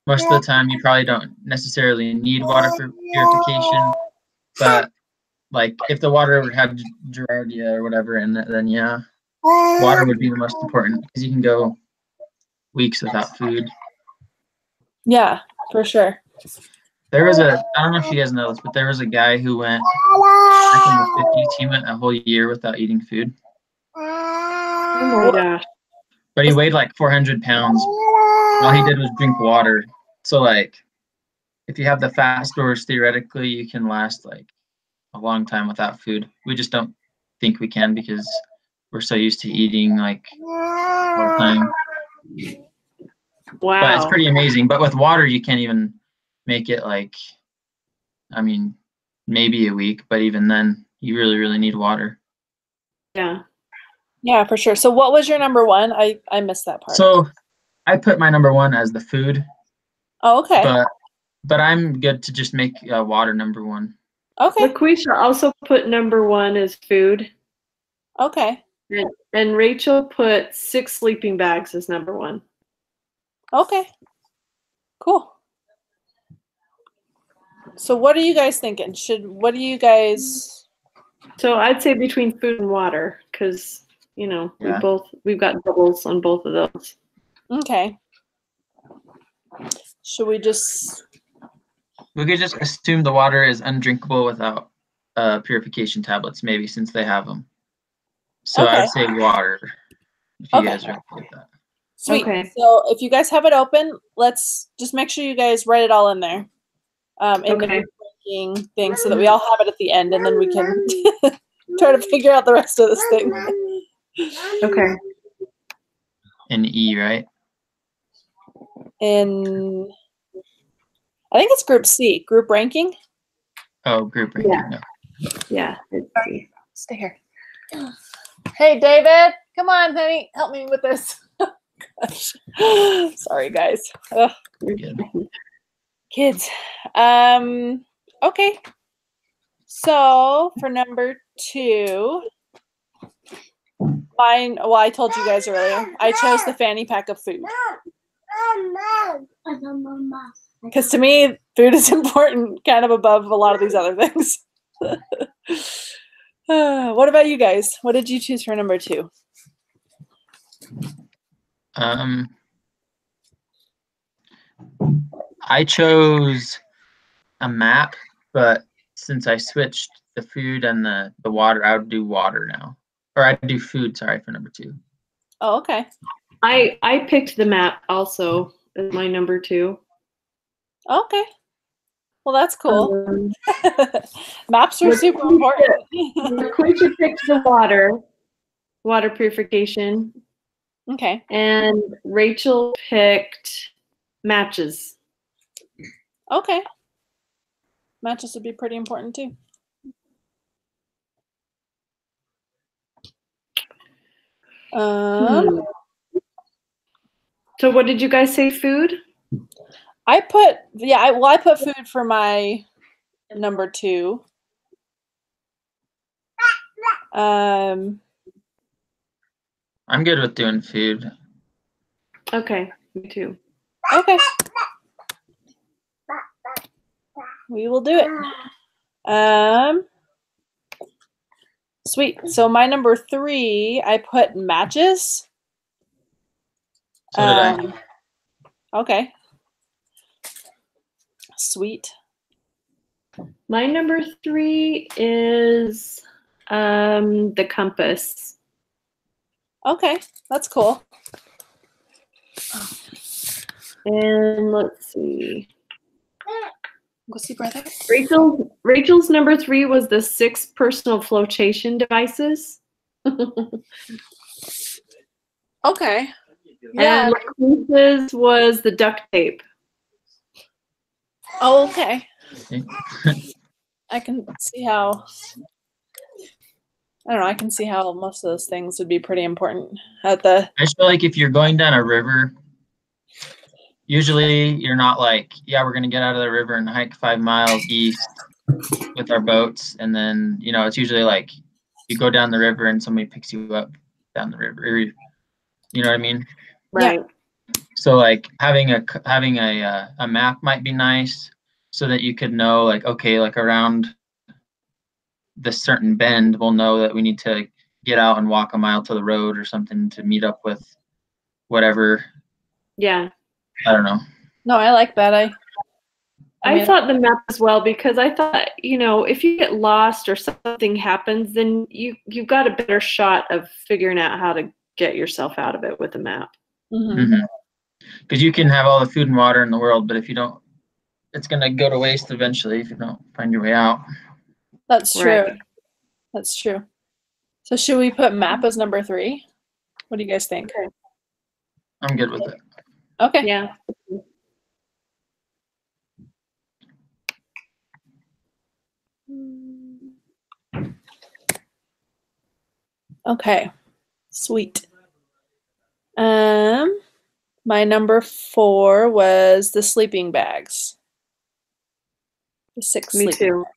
most of the time you probably don't necessarily need water for purification, but like if the water had Giardia or whatever in it, then yeah, water would be the most important because you can go weeks without food. Yeah, for sure. There was I don't know if you guys know this, but there was a guy who went back in the 50s. He went a whole year without eating food. Oh my gosh. But he weighed like 400 pounds. All he did was drink water. So like, if you have the fast stores, theoretically, you can last like a long time without food. We just don't think we can because we're so used to eating like all the time. Wow. But it's pretty amazing. But with water, you can't even make it like, I mean, maybe a week. But even then, you really, really need water. Yeah. Yeah, for sure. So what was your number one? I missed that part. So I put my number one as the food. Oh, okay. But I'm good to just make water number one. Okay. LaQuisha also put number one as food. Okay. And Rachel put 6 sleeping bags as number one. Okay. Cool. So what are you guys thinking? What do you guys? So I'd say between food and water, because you know we've got doubles on both of those. Okay. Should we just? We could just assume the water is undrinkable without purification tablets, maybe, since they have them. So Okay. I'd say water, if you guys are okay with that. Sweet. Okay. So if you guys have it open, let's just make sure you guys write it all in there. In the drinking thing, so that we all have it at the end, and then we can try to figure out the rest of this thing. Okay. In E, right? I think it's group C, group ranking. Oh, group ranking. Yeah. No. Yeah. Stay here. Hey, David, come on, honey, help me with this. Gosh. Sorry, guys. Ugh. You're good. Kids. Okay. So for number 2, mine. Well, I told you guys earlier. I chose the fanny pack of food. Because to me, food is important, kind of above a lot of these other things. What about you guys? What did you choose for number 2? I chose a map, but since I switched the food and the water, I would do water now. Or I'd do food, sorry, for number 2. Oh, okay. I picked the map also as my number 2. Okay. Well, that's cool. Maps are super important. LaQuisha picked the water purification. Okay. And Rachel picked matches. Okay. Matches would be pretty important too. So what did you guys say? Food? I put food for my number 2. I'm good with doing food. Okay, me too. Okay. We will do it. Sweet. So my number 3, I put matches. So did I. Okay. Sweet. My number 3 is the compass. Okay, that's cool. And let's see. Go see brother. Rachel's number 3 was the 6 personal flotation devices. Okay. Yeah. And LaQuisha's was the duct tape. Oh, okay. I can see how. I don't know. I can see how most of those things would be pretty important at the. I just feel like if you're going down a river, usually you're not like, yeah, we're going to get out of the river and hike 5 miles east with our boats. And then, you know, it's usually like you go down the river and somebody picks you up down the river. You know what I mean? Right. So like having a map might be nice, so that you could know like, okay, like around this certain bend, we'll know that we need to get out and walk a mile to the road or something to meet up with whatever. Yeah. I don't know. No, I like that. I thought the map as well, because I thought, you know, if you get lost or something happens, then you've got a better shot of figuring out how to get yourself out of it with the map. Because you can have all the food and water in the world, but if you don't, it's going to go to waste eventually if you don't find your way out. That's true. Right. That's true. So should we put map as number 3? What do you guys think? Okay. I'm good with it. Okay. Yeah. Okay. Sweet. My number 4 was the sleeping bags. The 6 Me sleeping too. bags.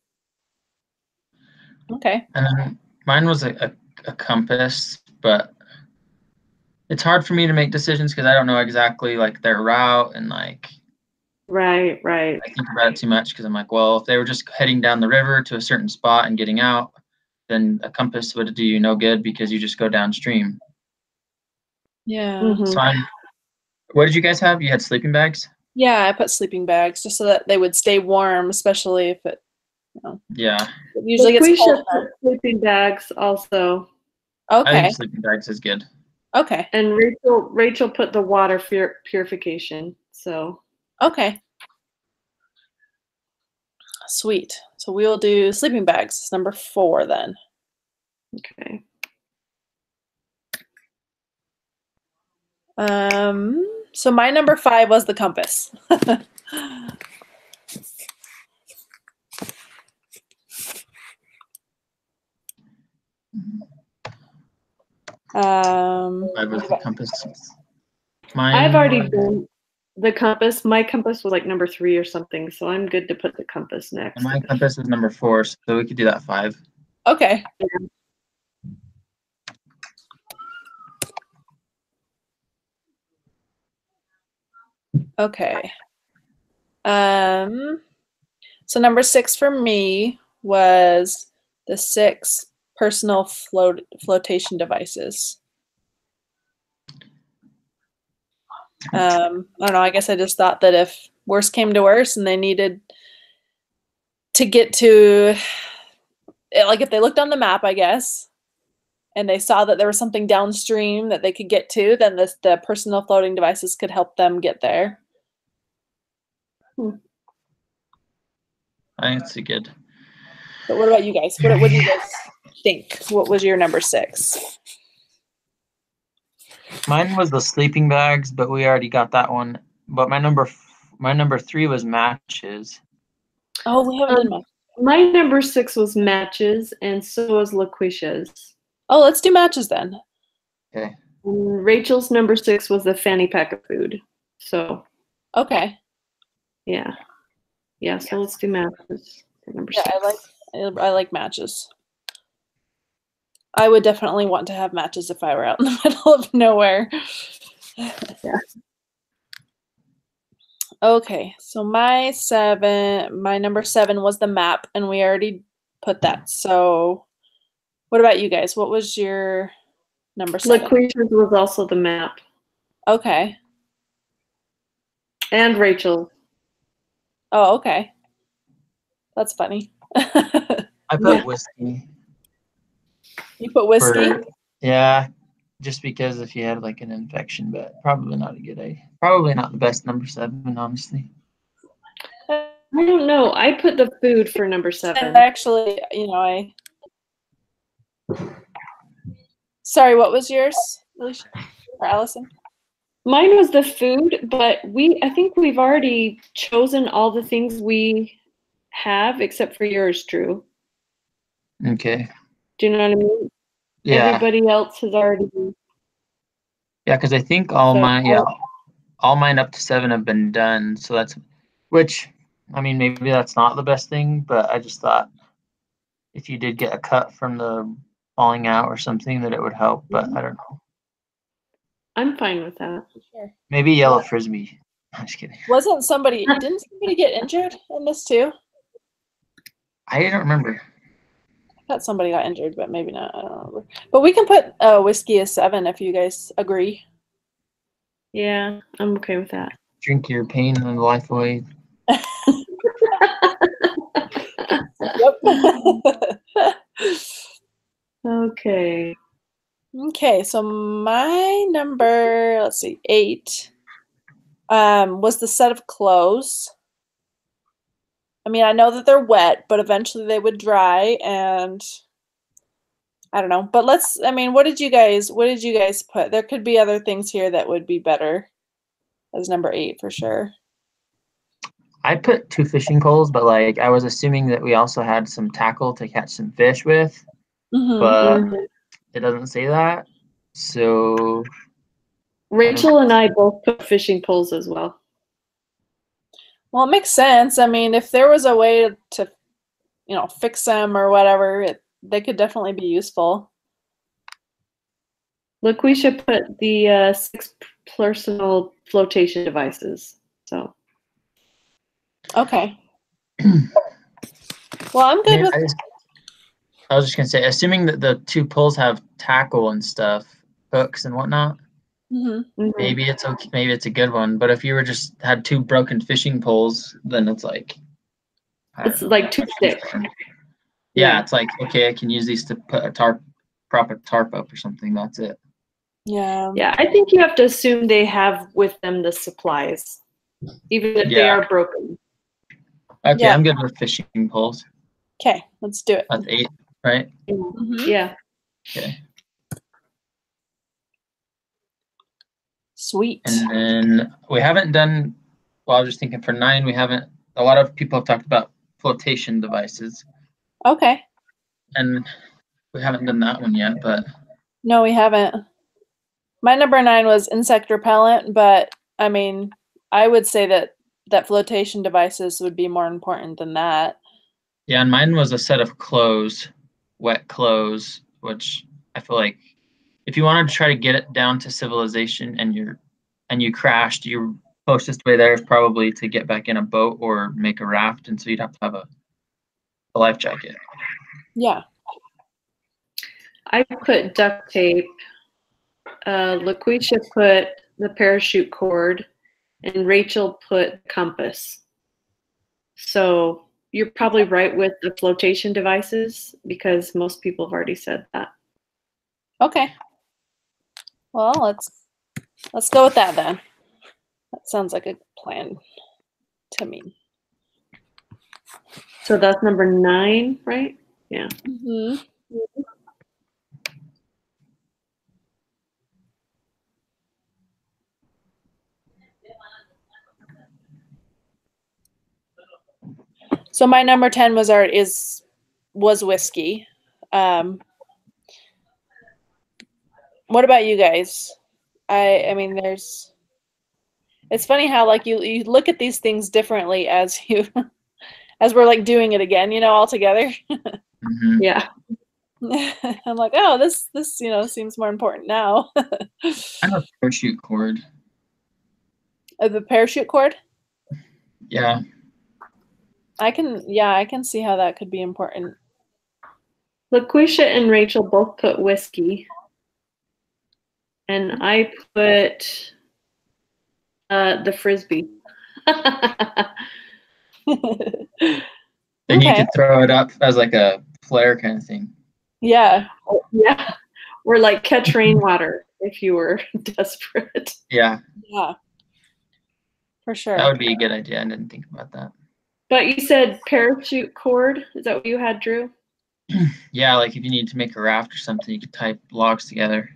Okay. And then mine was a compass, but it's hard for me to make decisions because I don't know exactly like their route and like. Right. I think about it too much because I'm like, well, if they were just heading down the river to a certain spot and getting out, then a compass would do you no good because you just go downstream. Yeah. So what did you guys have? You had sleeping bags? Yeah, I put sleeping bags just so that they would stay warm, especially if it, you know. Yeah. It usually gets We cold. should put sleeping bags also. I Okay. think sleeping bags is good. Okay. And Rachel put the water purification. So. Okay. Sweet. So we will do sleeping bags. It's number 4 then. Okay. So my number 5 was the compass. I was the compass. I've already done the compass. My compass was like number 3 or something, so I'm good to put the compass next. My compass is number 4, so we could do that 5. Okay. Yeah. Okay. So number 6 for me was the 6 personal flotation devices. I don't know. I guess I just thought that if worse came to worse and they needed to get to, like if they looked on the map, I guess, and they saw that there was something downstream that they could get to, then the personal floating devices could help them get there. I think it's good. But what about you guys? What do you guys think? What was your number 6? Mine was the sleeping bags, but we already got that one. But my number 3 was matches. Oh, we haven't done matches. My number 6 was matches, and so was LaQuisha's. Oh, let's do matches then. Okay. Rachel's number 6 was the fanny pack of food. So. Okay. Yeah. Yeah. So let's do matches. Number 6. I like matches. I would definitely want to have matches if I were out in the middle of nowhere. Yeah. Okay, so my number 7 was the map, and we already put that. So what about you guys? What was your number 7? LaQuisha's was also the map. Okay. And Rachel. Oh, okay. That's funny. I put whiskey. You put whiskey? Yeah, just because if you had like an infection, but probably not a good idea. Probably not the best number 7, honestly. I don't know. I put the food for number 7. Actually, Sorry, what was yours, Alicia or Allison? Mine was the food, but I think we've already chosen all the things we have except for yours, Drew. Okay. Do you know what I mean? Yeah. Everybody else has already. Yeah, because I think all mine up to 7 have been done. So which, I mean, maybe that's not the best thing, but I just thought if you did get a cut from the falling out or something that it would help, but I don't know. I'm fine with that. Sure. Maybe yellow frisbee. I'm just kidding. Didn't somebody get injured in this too? I don't remember. I thought somebody got injured, but maybe not. I don't remember. But we can put whiskey as 7 if you guys agree. Yeah, I'm okay with that. Drink your pain and life away. Yep. Okay. Okay, so my number, let's see, 8, was the set of clothes. I mean, I know that they're wet, but eventually they would dry, and I don't know. But what did you guys put? There could be other things here that would be better as number 8 for sure. I put 2 fishing poles, but like I was assuming that we also had some tackle to catch some fish with, but it doesn't say that. So Rachel and I both put fishing poles as well. Well, it makes sense. I mean, if there was a way to, fix them or whatever, they could definitely be useful. Look, we should put the 6 personal flotation devices. So. Okay. Well, I'm good with. I was just gonna say, assuming that the 2 poles have tackle and stuff, hooks and whatnot, maybe it's okay. Maybe it's a good one. But if you had 2 broken fishing poles, then it's like. It's like too thick. Yeah, it's like, okay, I can use these to put prop a tarp up or something. That's it. Yeah. Yeah, I think you have to assume they have with them the supplies, even if they are broken. Okay, yeah. I'm good with fishing poles. Okay, let's do it. That's 8, right? Yeah. Okay. Sweet. And then we haven't done, well, I was just thinking for 9, a lot of people have talked about flotation devices. Okay. And we haven't done that one yet, but. No, we haven't. My number 9 was insect repellent, but I mean, I would say that flotation devices would be more important than that. Yeah, and mine was a set of clothes, wet clothes, which I feel like if you wanted to try to get it down to civilization and you crashed, your closest way there is probably to get back in a boat or make a raft, and so you'd have to have a life jacket. Yeah. I put duct tape. LaQuisha put the parachute cord, and Rachel put compass. So you're probably right with the flotation devices because most people have already said that. Okay. Well, let's go with that then. That sounds like a plan to me. So that's number 9, right? Yeah. So my number 10 was whiskey. What about you guys? I mean, it's funny how like you look at these things differently as we're like doing it again, all together. Yeah. I'm like, oh, this seems more important now. I have a parachute cord. The parachute cord? Yeah. I can see how that could be important. LaQuisha and Rachel both put whiskey. And I put the frisbee. Then you could throw it up as like a flare kind of thing. Yeah. Yeah. Or like catch rainwater if you were desperate. Yeah. Yeah. For sure. That would be a good idea. I didn't think about that. But you said parachute cord. Is that what you had, Drew? Yeah, like if you need to make a raft or something, you could tie logs together.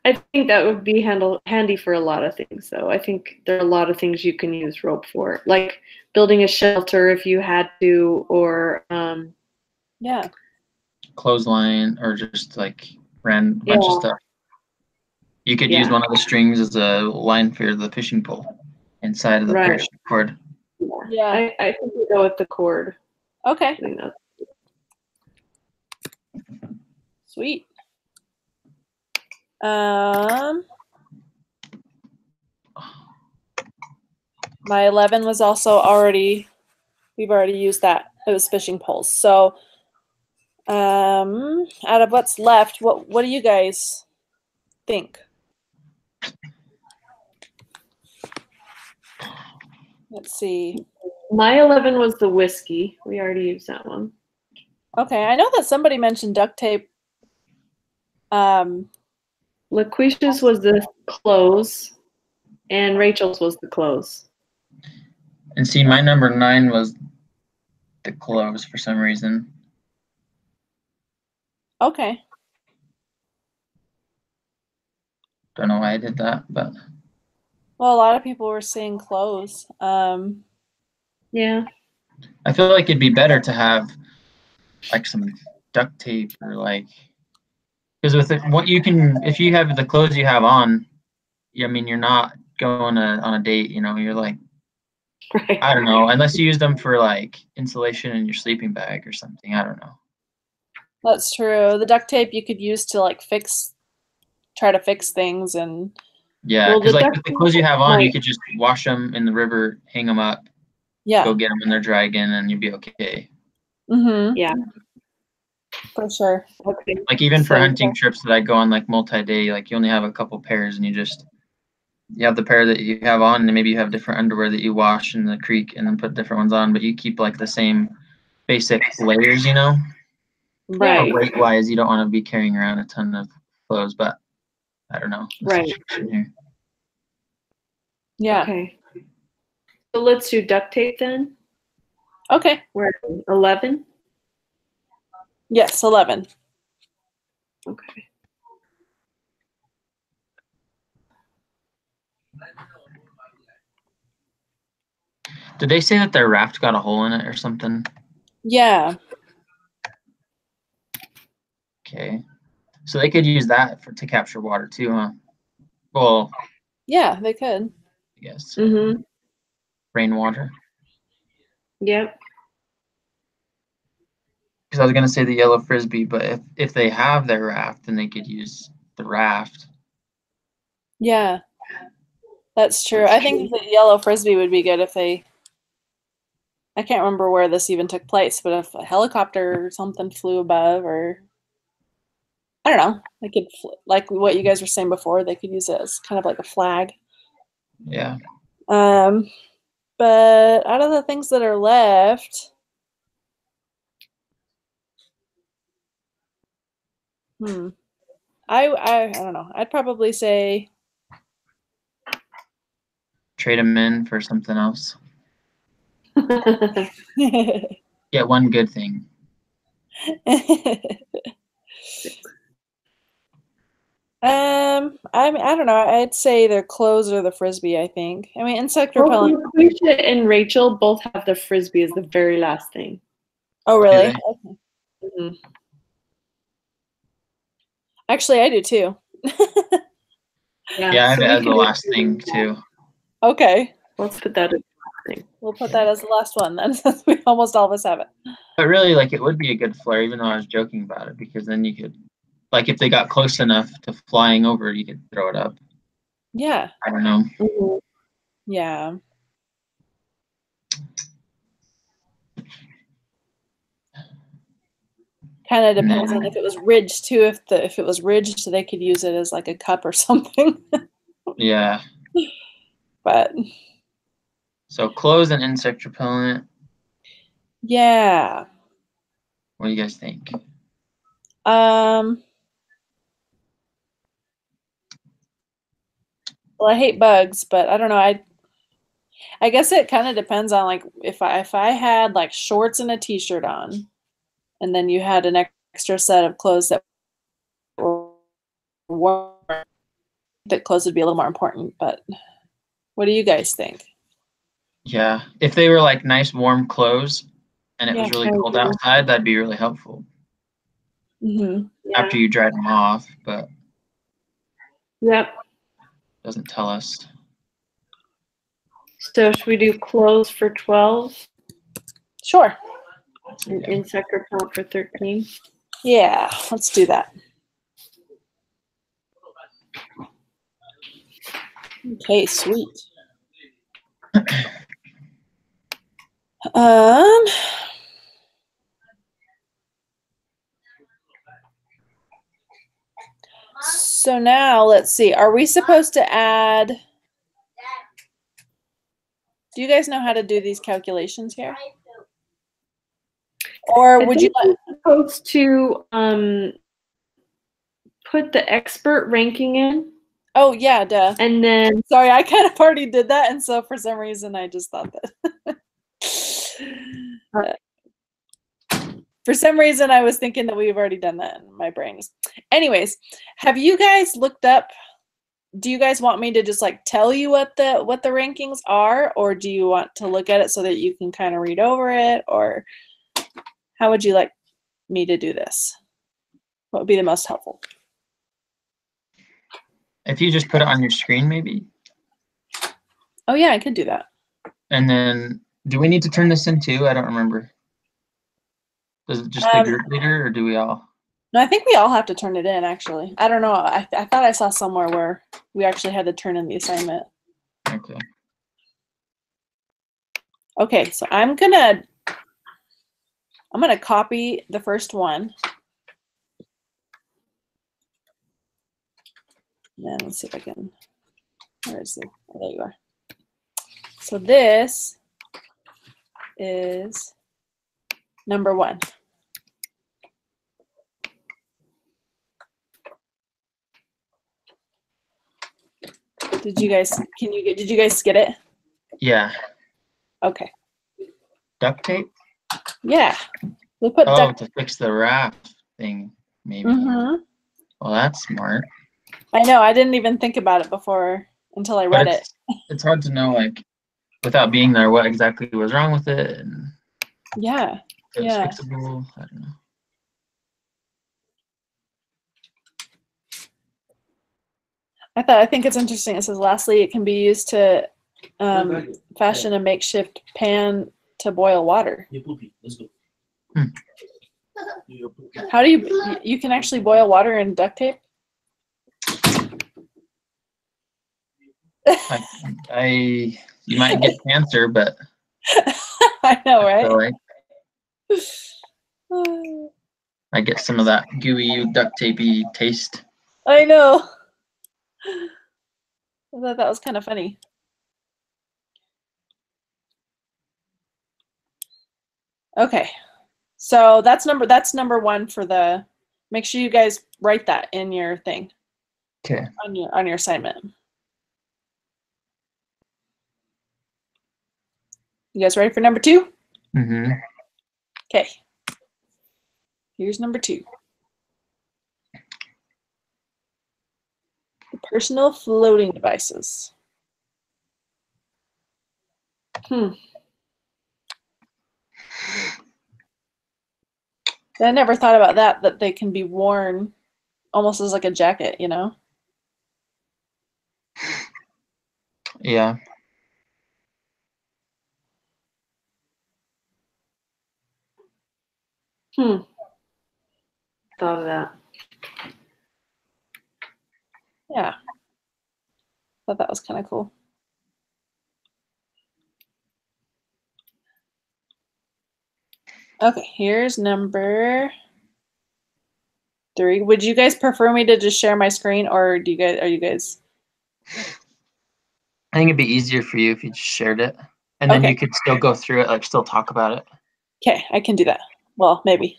I think that would be handy for a lot of things, though. I think there are a lot of things you can use rope for, like building a shelter if you had to, or clothesline, or just like ran a bunch of stuff. You could use one of the strings as a line for the fishing pole inside of the parachute cord. Yeah, I think we go with the cord. Okay. Sweet. My 11 was also already, we've already used that. It was fishing poles. So out of what's left, what do you guys think? Let's see. My 11 was the whiskey. We already used that one. Okay, I know that somebody mentioned duct tape. LaQuisha's was the clothes, and Rachel's was the clothes. And see, my number 9 was the clothes for some reason. Okay. Don't know why I did that, but. Well, a lot of people were saying clothes. Yeah. I feel like it'd be better to have like some duct tape or like, because with it, what you can, if you have the clothes you have on, I mean, you're not going on a date, you know, you're like, Right. I don't know, unless you use them for like insulation in your sleeping bag or something. I don't know. That's true. The duct tape you could use to like try to fix things and. Yeah, Well, because the like duct with the clothes you have on, might- you could just wash them in the river, hang them up, Yeah. go get them when they're dry again, and you'd be okay. Mm-hmm. Yeah. For sure. Okay. Like even for So- hunting trips that I go on like multi-day, like you only have a couple pairs and you have the pair that you have on and maybe you have different underwear that you wash in the creek and then put different ones on, but you keep like the same basic layers, you know? Right. Weight wise, you don't want to be carrying around a ton of clothes, but I don't know. Right. Here. Yeah. Okay. So let's do duct tape then. Okay. We're at 11. Yes, 11. Okay. Did they say that their raft got a hole in it or something? Yeah. Okay. So they could use that to capture water too, huh? Well, Yeah, they could. I guess. Mm-hmm. Rainwater. Yep. Because I was gonna say the yellow frisbee, but if they have their raft, then they could use the raft. Yeah. That's true. I think the yellow frisbee would be good if they. I can't remember where this even took place, but if a helicopter or something flew above, or I don't know, they could like what you guys were saying before. They could use it as kind of like a flag. Yeah. But out of the things that are left, I don't know. I'd probably say Trade them in for something else. Get one good thing. I don't know. I'd say their clothes or the frisbee. I think. I mean, insect Both repellent. LaQuisha and Rachel both have the frisbee as the very last thing. Oh, really? they? Okay. Mm-hmm. Actually, I do too. Yeah, I have so it we as the can- last thing too. Okay, Let's put that as the last thing. we'll put that as the last one then, since we almost all of us have it. But really, like it would be a good flare, even though I was joking about it, because then you could, like, if they got close enough to flying over, you could throw it up. Yeah. I don't know. Mm-hmm. Yeah. Kind of depends on if it was ridged too. If it was ridged, so they could use it as like a cup or something. Yeah. But So clothes and insect repellent. yeah. What do you guys think? Well, I hate bugs, but I don't know. I guess it kind of depends on like if I had like shorts and a t-shirt on, and then you had an extra set of clothes that were warm, that clothes would be a little more important. But what do you guys think? Yeah. If they were like nice warm clothes and it was Yeah, really I cold agree. outside, that'd be really helpful Mm-hmm. Yeah. after you dried them off, but Yep. it doesn't tell us. So should we do clothes for 12 Sure. and Yeah. insect repellent for 13? Yeah, let's do that. Okay, sweet. Um, so now let's see. Are we supposed to add? Do you guys know how to do these calculations here? Or would you like supposed to put the expert ranking in? Oh yeah, duh. And then sorry, I kind of already did that, and so for some reason I just thought that. For some reason I was thinking that we've already done that in my brain. Anyways, have you guys looked up? Do you guys want me to just like tell you what the rankings are, or do you want to look at it so that you can kind of read over it, or how would you like me to do this? What would be the most helpful? If you just put it on your screen, maybe. Oh yeah, I could do that. And then, do we need to turn this in too? I don't remember. Does it just the group leader, or do we all? No, I think we all have to turn it in, actually. I don't know. I thought I saw somewhere where we actually had to turn in the assignment. Okay. Okay, so I'm gonna copy the first one. And then let's see if I can, where is it? Oh, there you are. So this is number 1. Did you guys get it? Yeah. Okay. Duct tape? Yeah. We put to fix the wrap thing, maybe. Mm-hmm. Well, that's smart. I know. I didn't even think about it before until I read it. It's hard to know, like, without being there, what exactly was wrong with it, and yeah, if it's fixable. I don't know. I think it's interesting. It says, lastly, it can be used to fashion a makeshift pan to boil water. How do you can actually boil water in duct tape? You might get cancer, but I know, right? I get some of that gooey duct tapey taste. I know. I thought that was kind of funny. Okay, so that's number 1 for the. Make sure you guys write that in your thing. Okay. On your assignment. You guys ready for number 2? Mm-hmm. Okay. Here's number 2. The personal floating devices. I never thought about that they can be worn almost as like a jacket, you know? Yeah. Thought of that. Yeah. Thought that was kind of cool. Okay, here's number 3. Would you guys prefer me to just share my screen, or are you guys? I think it'd be easier for you if you just shared it, and then you could still go through it, like still talk about it. Okay, I can do that. Well, maybe.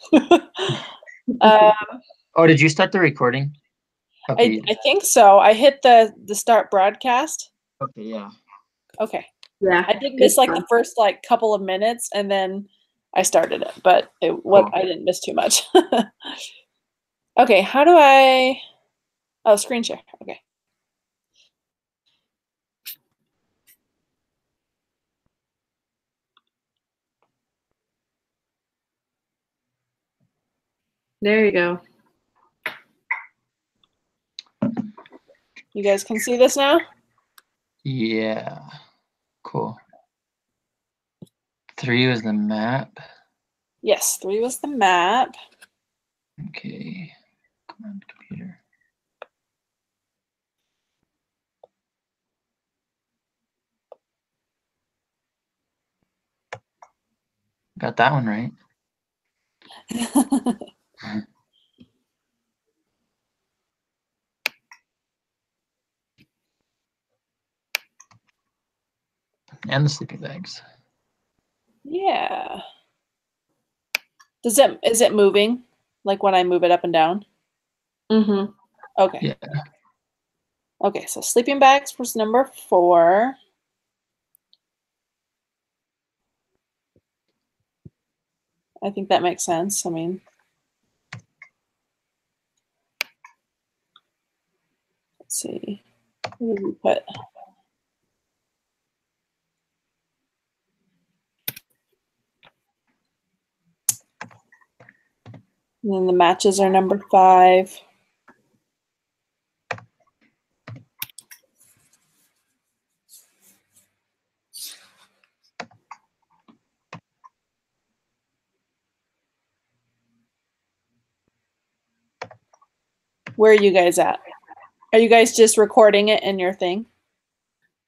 Oh, did you start the recording? Okay. I think so. I hit the start broadcast. Okay, yeah. Okay. Yeah. I did miss like the first like couple of minutes, and then I started it, but I didn't miss too much. Okay, how do I? Oh, screen share. Okay. There you go. You guys can see this now? Yeah. Cool. 3 was the map. Yes, 3 was the map. Okay. Come on, computer. Got that one right. And the sleeping bags. Yeah. Is it moving? Like when I move it up and down? Mm-hmm. Okay. Yeah. Okay, so sleeping bags was number 4. I think that makes sense. I mean, let's see. What did we put? And then the matches are number 5. Where are you guys at? Are you guys just recording it in your thing?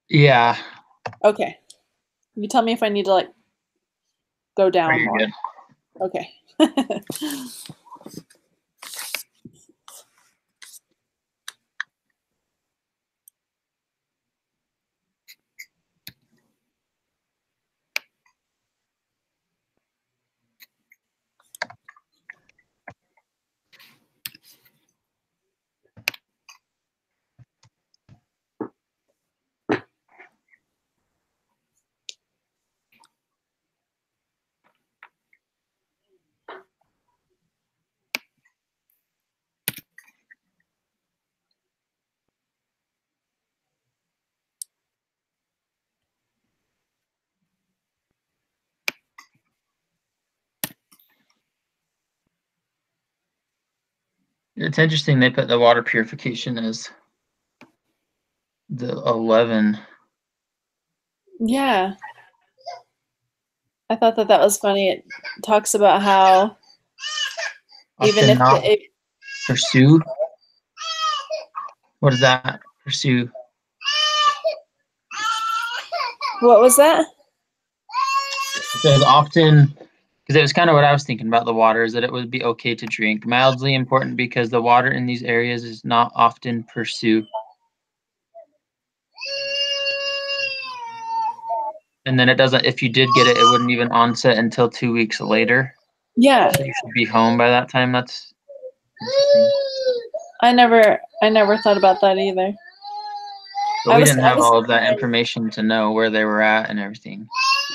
Yeah. Okay. You tell me if I need to like go down You're more. good. Okay. It's interesting they put the water purification as the 11. Yeah. I thought that was funny. It talks about how even Often if not pursue. What is that? Pursue. What was that? It says often, because it was kind of what I was thinking about the water, is that it would be okay to drink. Mildly important because the water in these areas is not often pursue. And then it doesn't, if you did get it, it wouldn't even onset until 2 weeks later. Yeah. So you should be home by that time. That's interesting. I never thought about that either. But we didn't have all of that information to know where they were at and everything.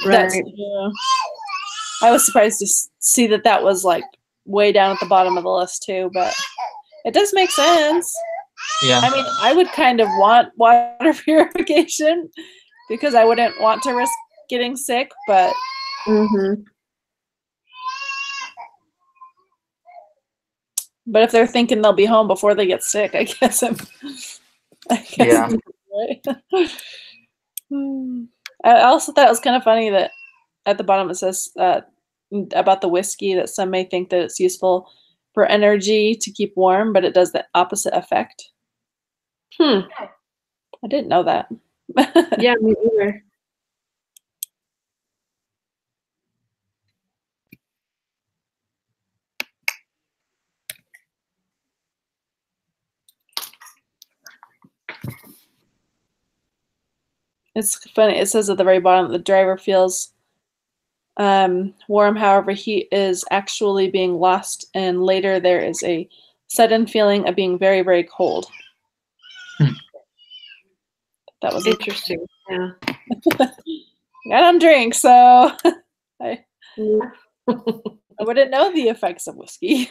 That's true. I was surprised to see that was like way down at the bottom of the list too, but it does make sense. Yeah. I mean, I would kind of want water purification because I wouldn't want to risk getting sick, but but if they're thinking they'll be home before they get sick, I guess Yeah. Right? I also thought it was kind of funny that at the bottom it says about the whiskey that some may think that it's useful for energy to keep warm, but it does the opposite effect. I didn't know that. Yeah, me either. It's funny. It says at the very bottom, the driver feels warm, however, heat is actually being lost, and later there is a sudden feeling of being very, very cold. That was interesting. Yeah. I don't drink, so I wouldn't know the effects of whiskey.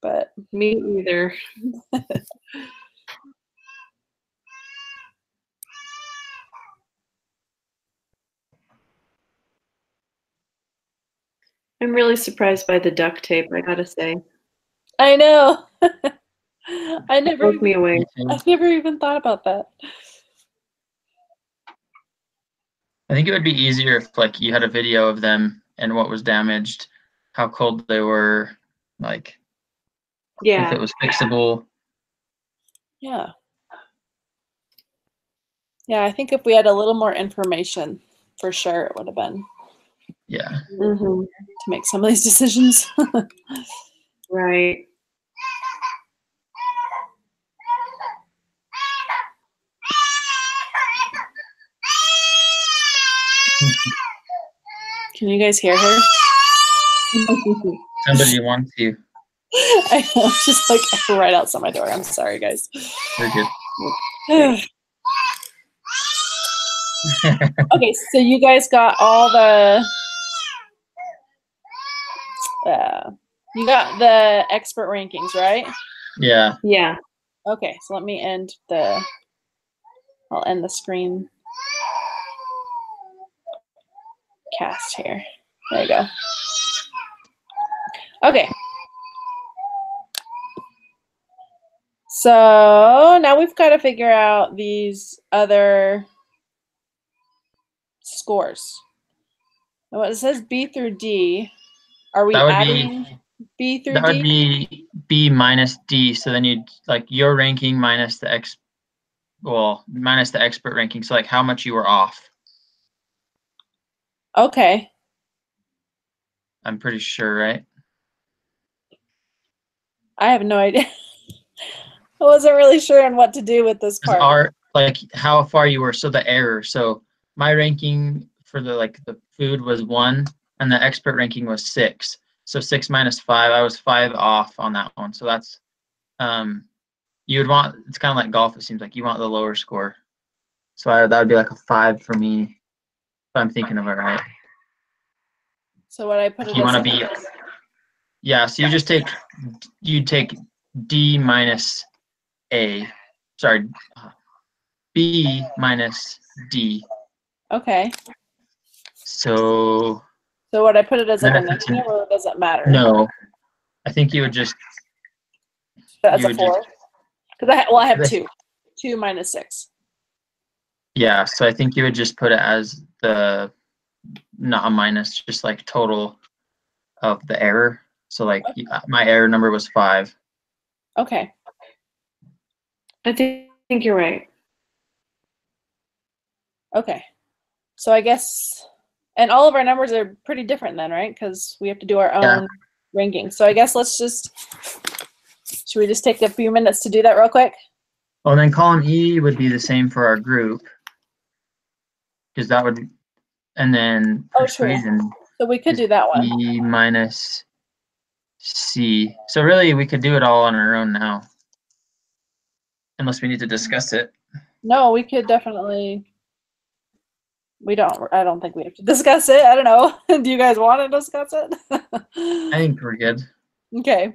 But me either. I'm really surprised by the duct tape, I gotta say. I know. I've never even thought about that. I think it would be easier if like you had a video of them and what was damaged, how cold they were, like if it was fixable. Yeah. Yeah, I think if we had a little more information, for sure it would have been Yeah. Mm-hmm. to make some of these decisions. Right. Can you guys hear her? Somebody wants you. I know, just like right outside my door. I'm sorry, guys. You're good. Okay, so you guys got all the you got the expert rankings, right? Yeah. Yeah. Okay, so let me I'll end the screen cast here. There you go. Okay. So now we've got to figure out these other scores. Well, it says B through D. Are we That would adding B through That would D? be B minus D. So then you'd like your ranking minus the minus the expert ranking. So like how much you were off. Okay. I'm pretty sure, right? I have no idea. I wasn't really sure on what to do with this part. Like how far you were. So the error. So my ranking for the food was 1 and the expert ranking was 6. So 6 minus 5, I was 5 off on that one. So that's you would want, it's kind of like golf, it seems like you want the lower score. So that would be like a 5 for me if I'm thinking of it right. So what I put If it you as want to be, yeah, so you take D minus A, sorry, B minus D. okay. So what I put it as like a then if it's negative, or does it matter? no, I think you would just As you a would 4? Because I have Because 2. 2 minus 6. yeah, so I think you would just put it as not a minus, just like total of the error. So like my error number was 5. Okay. I think you're right. Okay. So I guess, and all of our numbers are pretty different then, right? Because we have to do our own ranking. So I guess should we just take a few minutes to do that real quick? Well, then column E would be the same for our group. Because that would, and then for some reason, So we could do that one. E minus C. So really, we could do it all on our own now. Unless we need to discuss it. No, we could definitely. I don't think we have to discuss it. I don't know. Do you guys want to discuss it? I think we're good. Okay.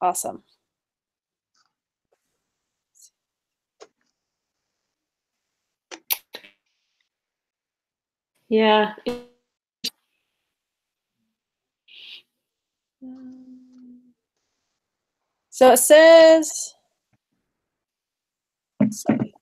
Awesome. Yeah. So it says, let's see.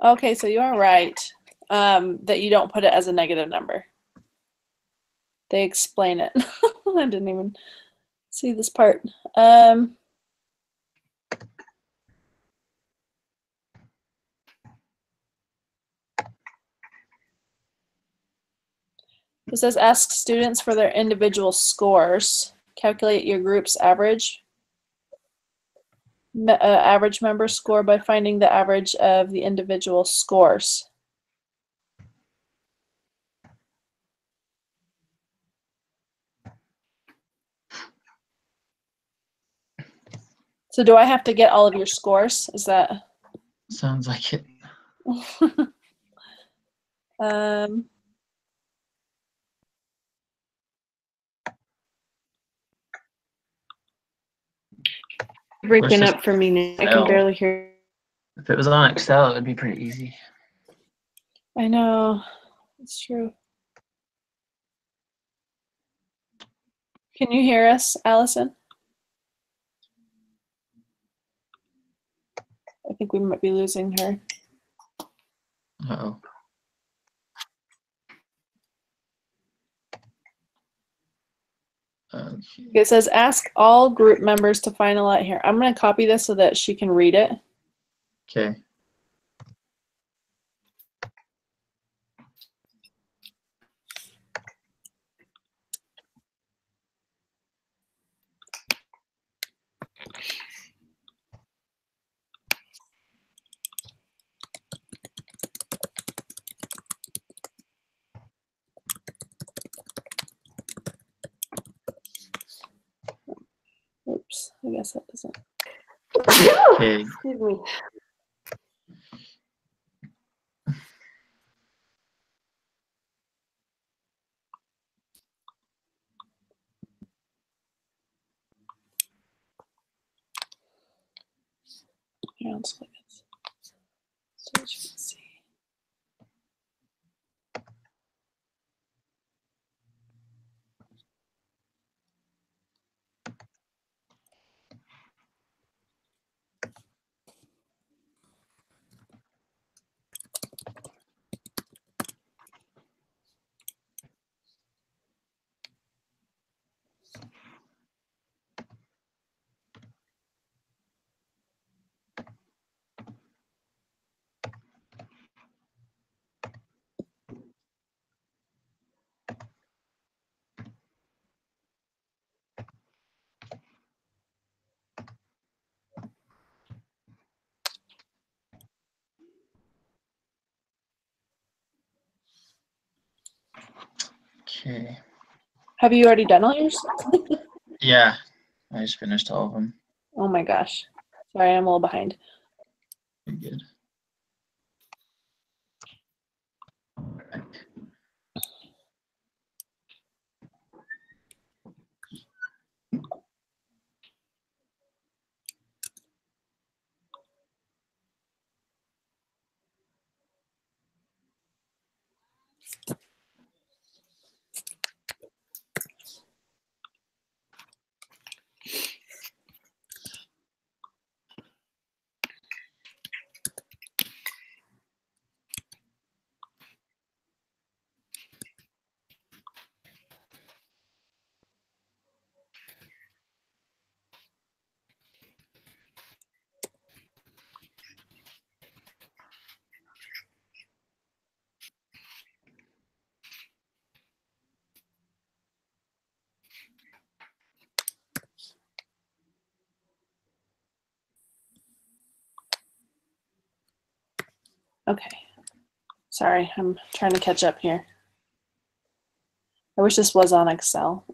Okay, so you are right that you don't put it as a negative number. They explain it. I didn't even see this part. It says ask students for their individual scores. Calculate your group's average member score by finding the average of the individual scores. So do I have to get all of your scores? Is that? Sounds like it. Breaking up for me now. I can barely hear. If it was on Excel, it would be pretty easy. I know. It's true. Can you hear us, Allison? I think we might be losing her. Uh-oh. Okay. It says ask all group members to finalize here. I'm going to copy this so that she can read it. Okay. Oops, I guess that doesn't. Okay. Excuse me. Here, I'll split it so that you can see. Okay. Have you already done all yours? Yeah, I just finished all of them. Oh my gosh. Sorry, I'm a little behind. Pretty good. Alright. Okay. Sorry, I'm trying to catch up here. I wish this was on Excel.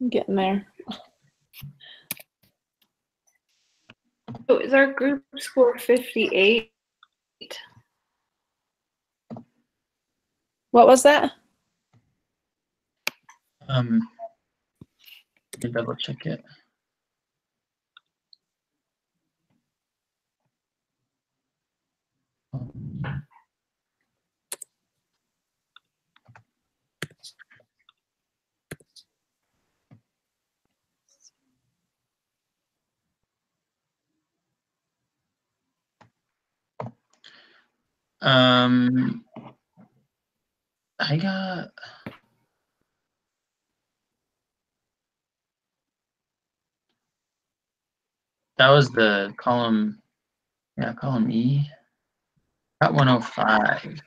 I'm getting there. So is our group score 58? What was that? Let me double check it. I got that was the column, yeah, column E. Got 105.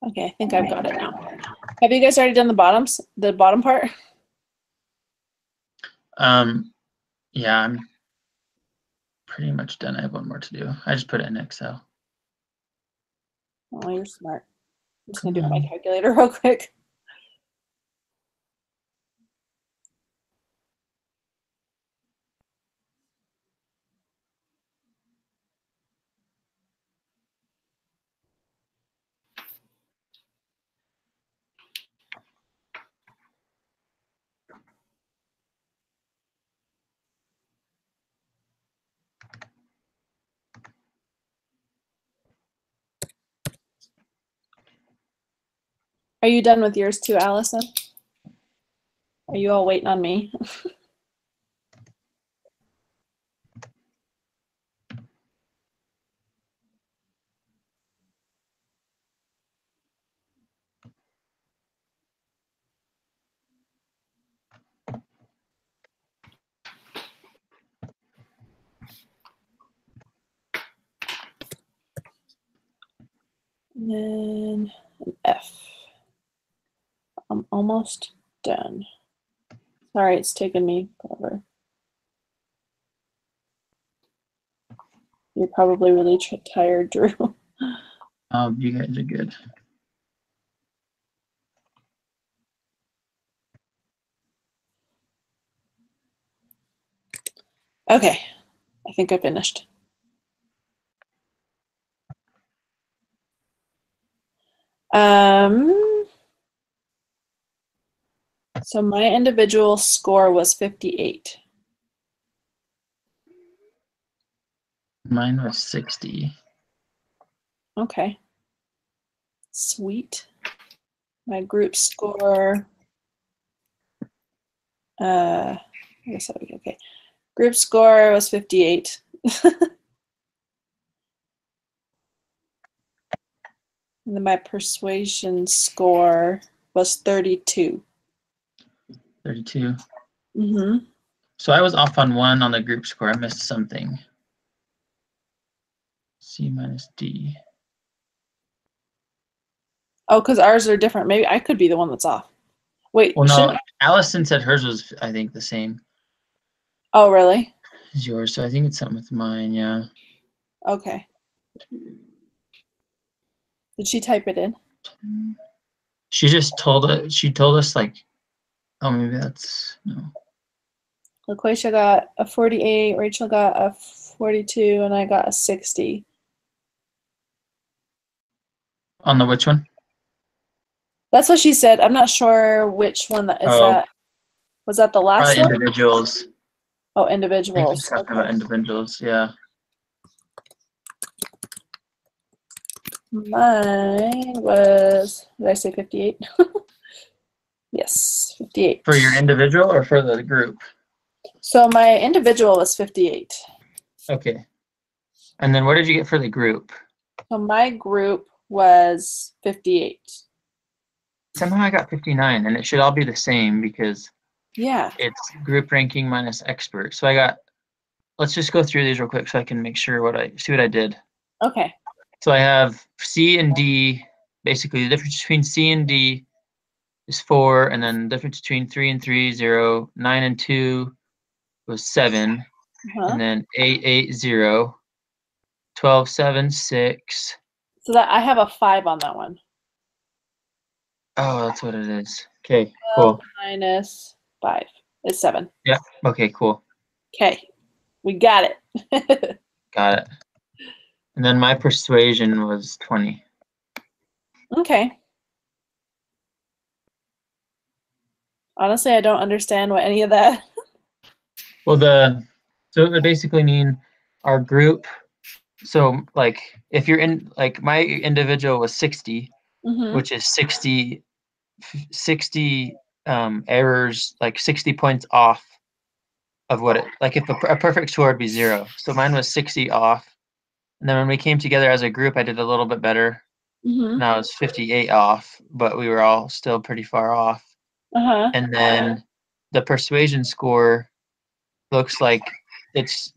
Okay, I think I've got it now. Have you guys already done the bottom part? Yeah, I'm pretty much done. I have one more to do. I just put it in Excel. Oh, you're smart. I'm just gonna do it on my calculator real quick. Are you done with yours too, Allison? Are you all waiting on me? And then an F. I'm almost done. Sorry, it's taken me forever. You're probably really tired, Drew. You guys are good. Okay, I think I finished. So my individual score was 58. Mine was 60. Okay. Sweet. My group score, I guess that would be okay. Group score was 58. And then my persuasion score was 32. 32. Mm-hmm. So I was off on one on the group score. I missed something. C minus D. Oh, because ours are different. Maybe I could be the one that's off. Wait. Well, no, Allison said hers was, I think, the same Oh, really? as yours. So I think it's something with mine, yeah. Okay. Did she type it in? She just told it. She told us like, oh, maybe that's no. LaQuisha got a 48, Rachel got a 42, and I got a 60. On the which one? That's what she said. I'm not sure which one that is that. Was that the last one? Individuals. Oh, I think individuals. she's talking about individuals, yeah. Mine was, did I say 58? Yes, 58. For your individual or for the group? So my individual was 58. Okay. And then what did you get for the group? So my group was 58. Somehow I got 59, and it should all be the same because Yeah. It's group ranking minus expert. So I got, let's just go through these real quick so I can make sure see what I did. Okay. So I have C and D. Basically, the difference between C and D is 4, and then the difference between 3 and 3, 0, 9 and 2 was 7, and then 8, 8, 0, 12, 7, 6. So that I have a 5 on that one. Oh, that's what it is. Okay, 12 cool. minus 5 is 7. Yeah, okay, cool. Okay. We got it. Got it. And then my persuasion was 20. Okay. Honestly, I don't understand what any of that. Well, so it would basically mean our group. So like if you're in, like my individual was 60, which is 60 errors, like 60 points off of what it, like if a perfect score would be 0. So mine was 60 off. And then when we came together as a group, I did a little bit better. And I was 58 off, but we were all still pretty far off. And then the persuasion score looks like it's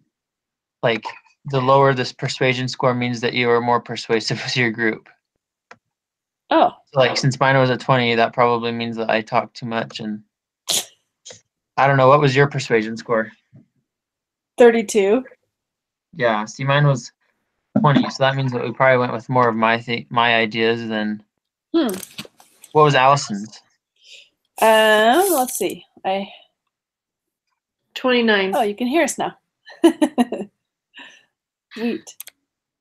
like the lower this persuasion score means that you are more persuasive with your group. Oh. So like since mine was a 20, that probably means that I talk too much. And I don't know, what was your persuasion score? 32. Yeah, see, mine was 20, so that means that we probably went with more of my ideas than. What was Allison's? Let's see. 29. Oh, you can hear us now. Sweet.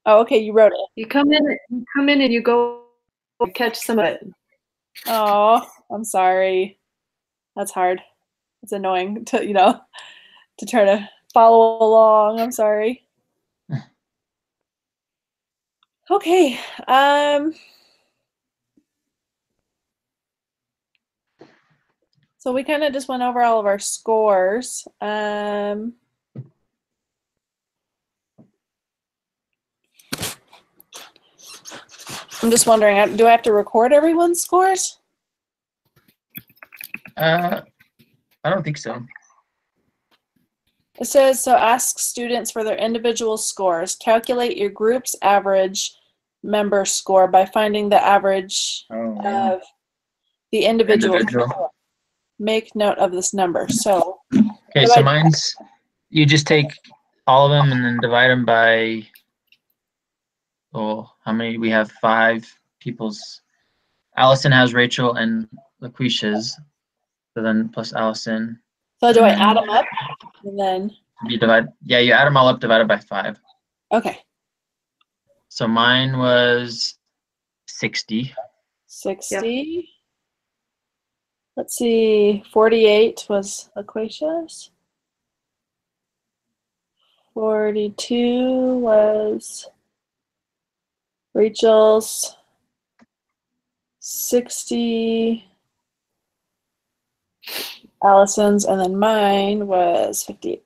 Oh, okay, you wrote it. You come in and you go catch some of it. Oh, I'm sorry. That's hard. It's annoying to, to try to follow along. I'm sorry. Okay. So we kind of just went over all of our scores. I'm just wondering, do I have to record everyone's scores? I don't think so. It says, so ask students for their individual scores. Calculate your group's average member score by finding the average of the individual score. Make note of this number. So, okay, so mine's, you just take all of them and then divide them by, how many? We have 5 people's. Allison has Rachel and LaQuisha's, so then plus Allison. So do I add them up and then? You divide, yeah, you add them all up divided by 5. Okay. So mine was 60. 60. Yep. Let's see, 48 was LaQuisha's. 42 was Rachel's. 60 Allison's, and then mine was 58.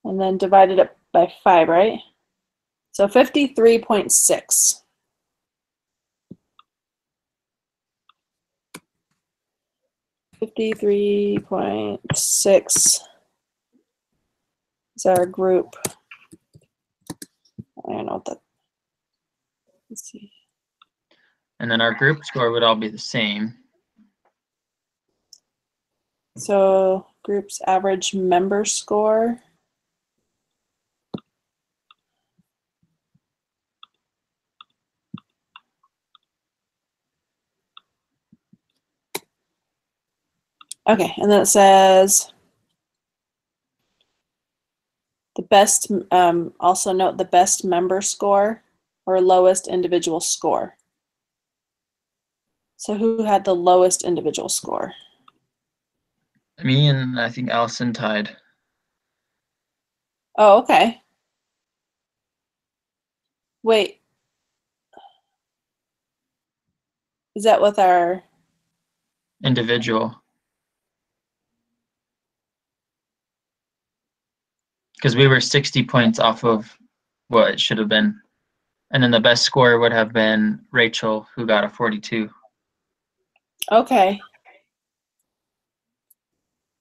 And then divided up by 5, right? So 53.6. .6 is our group. I don't know what that. Let's see. And then our group score would all be the same. So group's average member score. Okay, and then it says the best, also note the best member score or lowest individual score. So who had the lowest individual score? Me and I think Allison tied. Oh, okay. Wait. Is that with our individual? Because we were 60 points off of what it should have been. And then the best score would have been Rachel, who got a 42. Okay.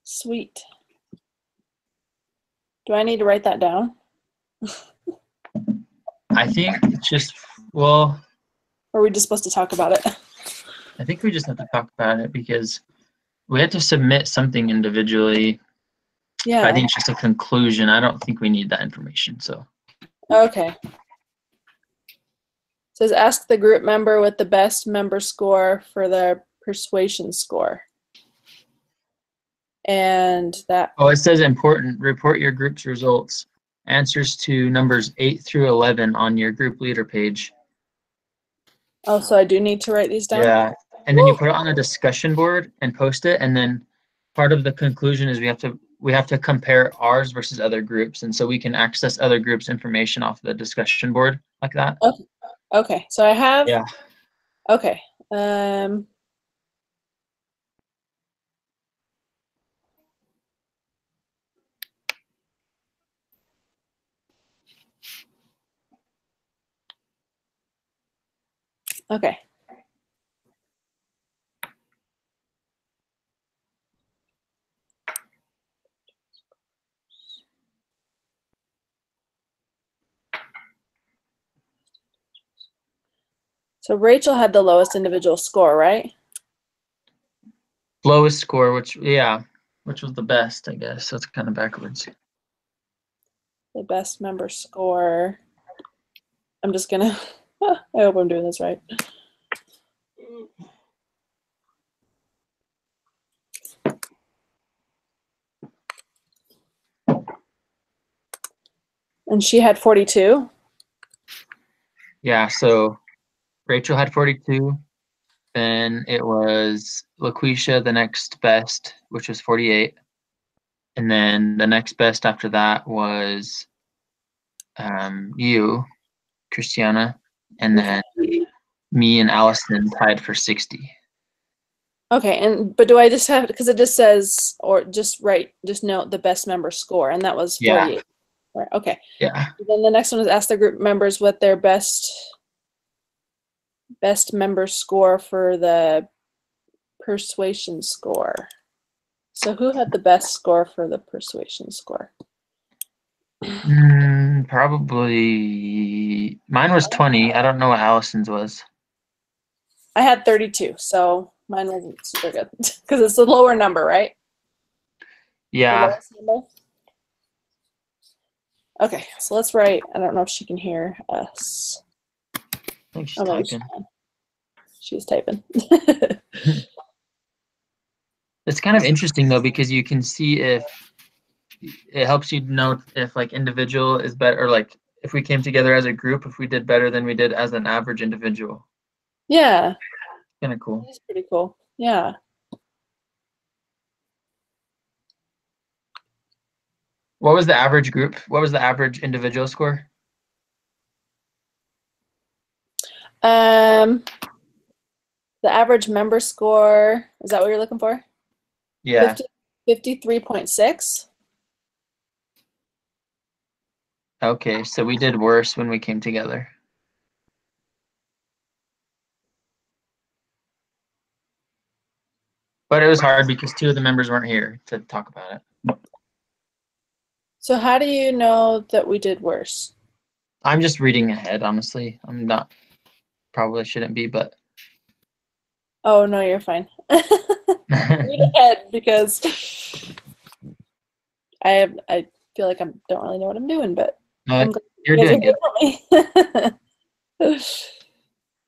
Sweet. Do I need to write that down? I think it's just, well, Or are we just supposed to talk about it? I think we just have to talk about it because we had to submit something individually. Yeah. I think it's just a conclusion. I don't think we need that information, so. Okay. It says ask the group member with the best member score for their persuasion score. And that. Oh, it says important, report your group's results. Answers to numbers 8 through 11 on your group leader page. Oh, so I do need to write these down? Yeah, and then you put it on a discussion board and post it, and then part of the conclusion is we have to compare ours versus other groups, and so we can access other groups' information off the discussion board like that. Okay. So I have. Yeah. Okay. Okay. So Rachel had the lowest individual score, right? Lowest score, which was the best, I guess. So it's kind of backwards. The best member score. I'm just gonna, I hope I'm doing this right. And she had 42? Yeah, so Rachel had 42. Then it was LaQuisha, the next best, which was 48. And then the next best after that was you, Christiana. And then me and Allison tied for 60. Okay, but do I just have, because it just says, or just note the best member score, and that was 48. Yeah. Right, okay. Yeah. Then the next one is ask the group members what their best member score for the persuasion score. So who had the best score for the persuasion score? Probably mine was 20. I don't know what Allison's was. I had 32, so mine wasn't super good because it's a lower number, right? Yeah. The lowest number? Okay, so let's write. I don't know if she can hear us. I think she's typing. She's typing. It's kind of interesting though, because you can see if it helps you know if like individual is better, or like if we came together as a group, if we did better than we did as an average individual. Yeah. Kind of cool. That's pretty cool. Yeah. What was the average group? What was the average individual score? The average member score, is that what you're looking for? Yeah. 53.6. Okay, so we did worse when we came together. But it was hard because 2 of the members weren't here to talk about it. So how do you know that we did worse? I'm just reading ahead, honestly. I'm not, probably shouldn't be, but. Oh, no, you're fine. Read ahead because I feel like I don't really know what I'm doing, but No, you're doing good.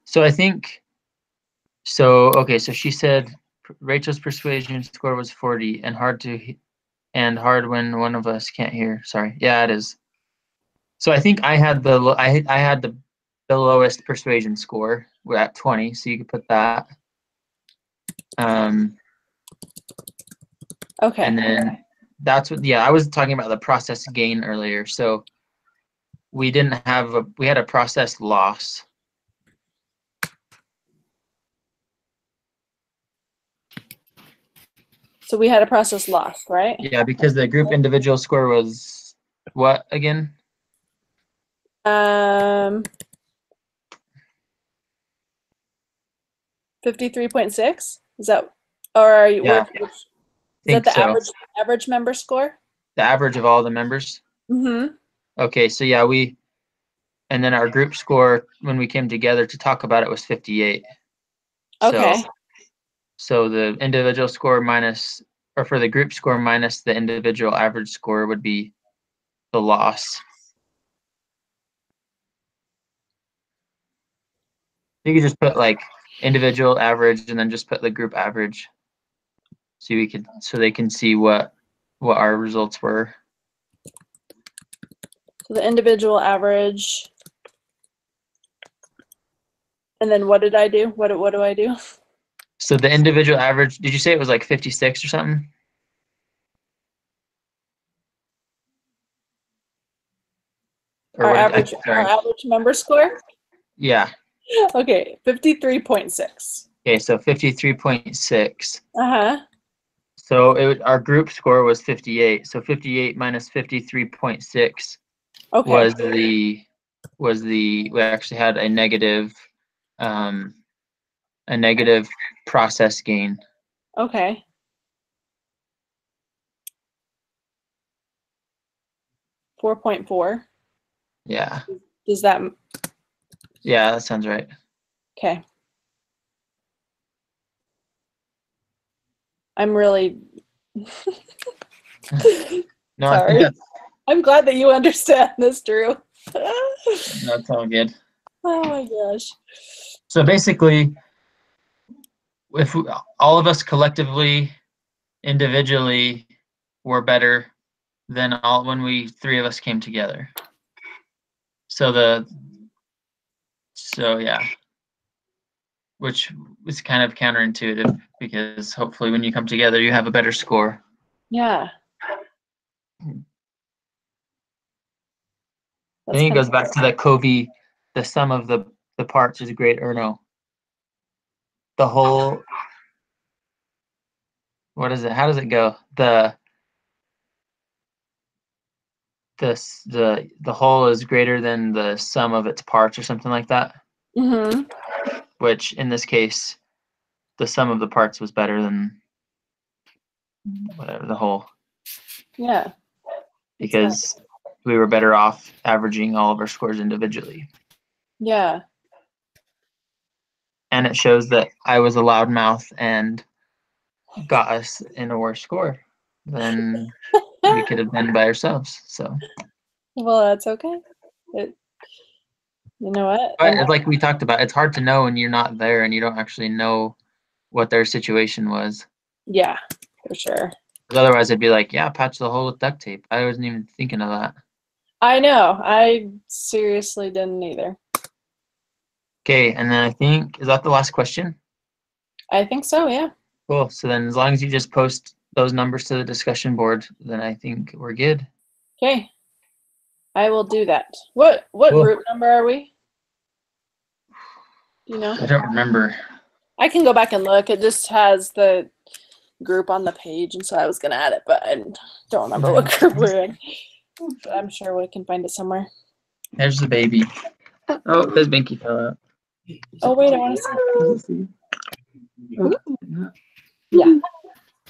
So I think, okay, so she said Rachel's persuasion score was 40 and hard when one of us can't hear. Sorry. Yeah, it is. So I think I had the lowest persuasion score. We're at 20, so you could put that. Okay. And then that's what, I was talking about the process gain earlier. So we had a process loss. So we had a process loss, right? Yeah, because the group individual score was what again? 53.6. Is that, or are you? Yeah. Is that the so. average member score? The average of all the members. Mm-hmm. Okay, so yeah, and then our group score when we came together to talk about it was 58. Okay. So the individual score minus, or for the group score minus the individual average score would be the loss. You could just put like individual average and then just put the group average. So they can see what our results were. So the individual average. And then what did I do? What do I do? So the individual average, did you say it was like 56 or something? Or Our what average member score? Yeah. Okay, 53.6. Okay, so 53.6. Uh-huh. So our group score was 58. So 58 minus 53.6 Okay. we actually had a negative process gain. Okay. $4.4. Yeah. Does that? Yeah, that sounds right. Okay. I'm really No, sorry. I'm glad that you understand this, Drew. That's all good. Oh my gosh. So basically, if all of us collectively, individually, were better than when we three of us came together. So yeah, which is kind of counterintuitive because hopefully when you come together, you have a better score. Yeah. I think it goes back to the Covey, the sum of the parts is great, or no? The whole, what is it? How does it go? The whole is greater than the sum of its parts or something like that. Mm-hmm. Which in this case, the sum of the parts was better than whatever the whole. Yeah. Because we were better off averaging all of our scores individually. Yeah. And it shows that I was a loudmouth and got us in a worse score than we could have been by ourselves. So. Well, that's okay. You know what? But like we talked about, it's hard to know when you're not there and you don't actually know what their situation was. Yeah, for sure. Because otherwise, I'd be like, yeah, patch the hole with duct tape. I wasn't even thinking of that. I know. I seriously didn't either. Okay, and then I think, is that the last question? I think so, yeah. Cool. So then as long as you just post those numbers to the discussion board, then I think we're good. Okay. I will do that. What Cool. group number are we? Do you know? I don't remember. I can go back and look. It just has the group on the page, and so I was going to add it, but I don't remember what group we're in. But I'm sure we can find it somewhere. There's the baby. Oh, his binky fell out. Oh, wait, I want to see. Yeah.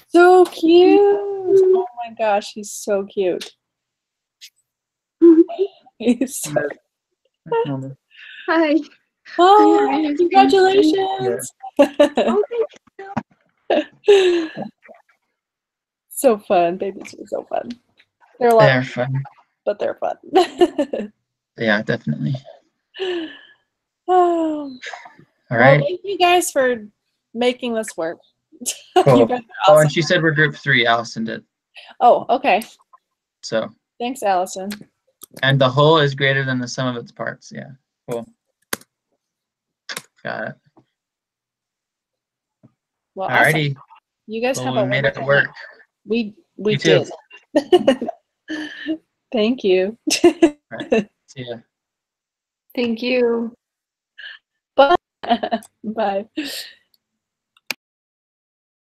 So cute. Oh my gosh, he's so cute. He's so Hi. Oh, congratulations. So fun. Babies are so fun. They're fun. But they're fun. Yeah, definitely. Oh. All right. Well, thank you guys for making this work. Cool. You guys are Oh, awesome. and she said we're group 3. Allison did. Oh, okay. So. Thanks, Allison. And the whole is greater than the sum of its parts. Yeah. Cool. Got it. Well, alrighty. awesome. You guys have we a made it wonderful work. night. We You too. did. Thank you. Right. See ya. Thank you. Bye. Bye.